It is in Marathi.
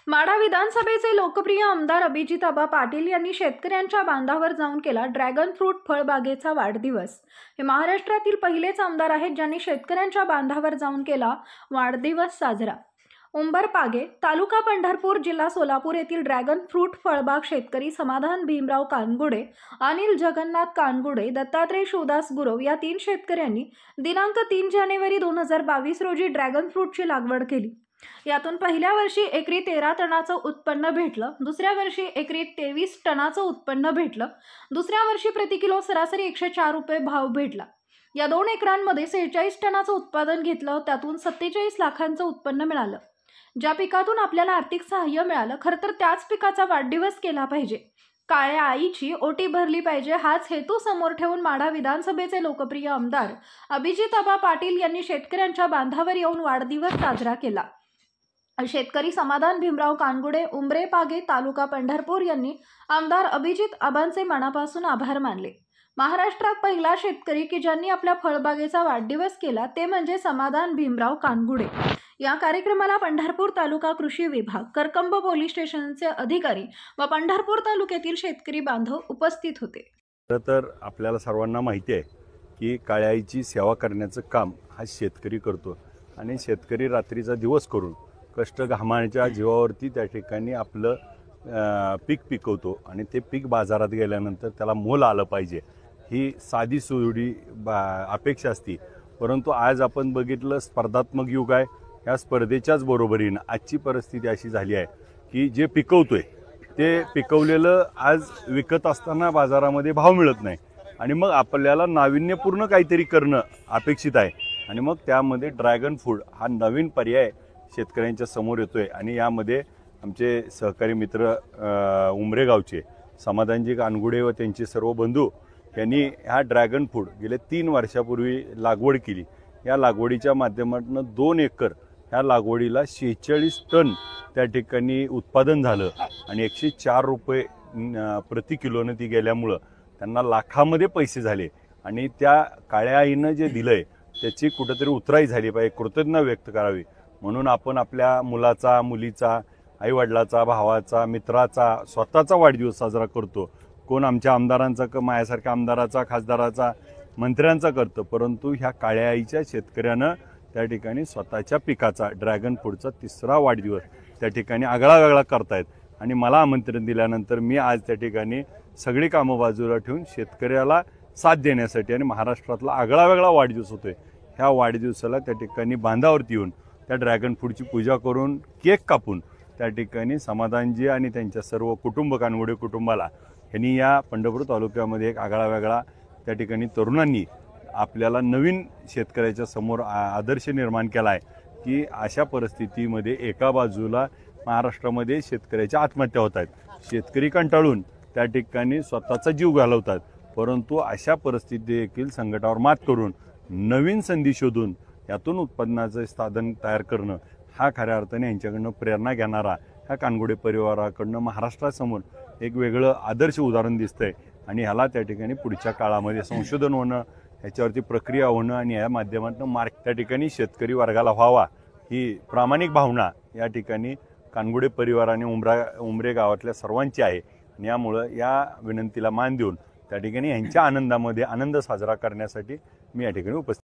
माढा विधानसभेचे लोकप्रिय आमदार अभिजितआबा पाटील यांनी शेतकऱ्यांच्या बांधावर जाऊन केला ड्रॅगन फ्रूट फळबागेचा वाढदिवस। हे महाराष्ट्रातील पहिलेच आमदार आहेत ज्यांनी शेतकऱ्यांच्या बांधावर जाऊन केला वाढदिवस साजरा। उंबरपागे तालुका पंढरपूर जिल्हा सोलापूर येथील ड्रॅगन फ्रूट फळबाग शेतकरी समाधान भीमराव कानगुडे, अनिल जगन्नाथ कानगुडे, दत्तात्रय शिवदास गुरव या 3 शेतकऱ्यांनी दिनांक 3 जानेवारी 2022 रोजी ड्रॅगन फ्रूटची लागवड केली। यातून पहिल्या वर्षी एकरी 13 टनाचं उत्पन्न भेटलं, दुसऱ्या वर्षी एकरी 23 टनाचं उत्पन्न भेटलं, दुसऱ्या वर्षी प्रति किलो सरासरी 104 रुपये भाव भेटला। या 2 एकरांमध्ये 46 टनाचं उत्पादन घेतलं, त्यातून 47 लाखांचं उत्पन्न मिळालं। ज्या पिकातून आपल्याला आर्थिक सहाय्य मिळालं, खरं तर त्याच पिकाचा वाढदिवस केला पाहिजे, काळ्या आईची ओटी भरली पाहिजे, हाच हेतू समोर ठेवून माढा विधानसभेचे लोकप्रिय आमदार अभिजितआबा पाटील यांनी शेतकऱ्यांच्या बांधावर येऊन वाढदिवस साजरा केला। शेतकरी समाधान भीमराव कानगुडे, उंबरेपागे तालुका पंढरपूर यांनी आमदार अभिजित आबांचे मनापासून आभार मानले। महाराष्ट्रात पहिला शेतकरी की ज्यांनी आपल्या फळबागेचा वाढदिवस केला ते म्हणजे समाधान भीमराव कानगुडे। या कार्यक्रमाला पंढरपूर तालुका कृषी विभाग, करकंब पोलीस स्टेशनचे अधिकारी व पंढरपूर तालुक्यातील शेतकरी बांधव उपस्थित होते। तर आपल्याला सर्वांना माहिती आहे की काळ्या आईची सेवा करण्याचं काम हा शेतकरी करतो आणि शेतकरी रात्रीचा दिवस करून कष्ट घामाच्या जीवावरती त्या ठिकाणी आपलं पीक पिकवतो आणि ते पीक बाजारात गेल्यानंतर त्याला मोल आलं पाहिजे, ही साधी सुडी अपेक्षा असते। परंतु आज आपण बघितलं स्पर्धात्मक युग आहे, या स्पर्धेच्याच बरोबरीनं आजची परिस्थिती अशी झाली आहे की जे पिकवतोय ते पिकवलेलं आज विकत असताना बाजारामध्ये भाव मिळत नाही आणि मग आपल्याला नाविन्यपूर्ण काहीतरी करणं अपेक्षित आहे आणि मग त्यामध्ये ड्रॅगन फ्रूट हा नवीन पर्याय शेतकऱ्यांच्या समोर येतोय आणि यामध्ये आमचे सहकारी मित्र उमरेगावचे समाधानजी कानगुडे व त्यांचे सर्व बंधू यांनी हा ड्रॅगन फ्रूट गेले 3 वर्षापूर्वी लागवड केली। या लागवडीच्या माध्यमातून 2 एकर ह्या लागवडीला 46 टन त्या ठिकाणी उत्पादन झालं आणि 104 रुपये प्रति किलोनं ती गेल्यामुळं त्यांना लाखामध्ये पैसे झाले आणि त्या काळ्या आईनं जे दिलंय त्याची कुठेतरी उतराई झाली पाहिजे, कृतज्ञता व्यक्त करावी। म्हणून आपण आपल्या मुलाचा, मुलीचा, आईवडिलाचा, भावाचा, मित्राचा, स्वतःचा वाढदिवस साजरा करतो। कोण आमच्या आमदारांचा, माझ्यासारख्या आमदाराचा, खासदाराचा, मंत्र्यांचा करतं, परंतु ह्या काळ्या आईच्या शेतकऱ्यानं त्या ठिकाणी स्वतःच्या पिकाचा ड्रॅगन फ्रूटचा 3रा वाढदिवस त्या ठिकाणी आगळा वेगळा करतायत आणि मला आमंत्रण दिल्यानंतर मी आज त्या ठिकाणी सगळी कामं बाजूला ठेवून शेतकऱ्याला साथ देण्यासाठी आणि महाराष्ट्रातला आगळा वेगळा वाढदिवस होतोय, ह्या वाढदिवसाला त्या ठिकाणी बांधावरती येऊन त्या ड्रॅगन फ्रूटची पूजा करून केक कापून त्या ठिकाणी समाधानजी आणि त्यांच्या सर्व कुटुंब कानगुडे कुटुंबाला यांनी या पंढरपूर तालुक्यामध्ये एक आगळा वेगळा त्या ठिकाणी तरुणांनी आपल्याला नवीन शेतकऱ्याच्या समोर आदर्श निर्माण केला आहे की अशा परिस्थितीमध्ये एका बाजूला महाराष्ट्रामध्ये शेतकऱ्याच्या आत्महत्या होत आहेत, शेतकरी कंटाळून त्या ठिकाणी स्वतःचा जीव घालवतात, परंतु अशा परिस्थितीत देखील संकटावर मात करून नवीन संधी शोधून यातून उत्पन्नाचं साधन तयार करणं हा खऱ्या अर्थाने यांच्याकडनं प्रेरणा घेणारा ह्या कानगुडे परिवाराकडनं महाराष्ट्रासमोर एक वेगळं आदर्श उदाहरण दिसतंय आणि ह्याला त्या ठिकाणी पुढच्या काळामध्ये संशोधन होणं, ह्याच्यावरती प्रक्रिया होणं आणि या माध्यमातून त्या ठिकाणी शेतकरी वर्गाला व्हावा ही प्रामाणिक भावना या ठिकाणी कानगुडे परिवाराने उमरे गावातल्या सर्वांची आहे आणि यामुळं या विनंतीला मान देऊन त्या ठिकाणी यांच्या आनंदामध्ये आनंद साजरा करण्यासाठी मी या ठिकाणी उपस्थित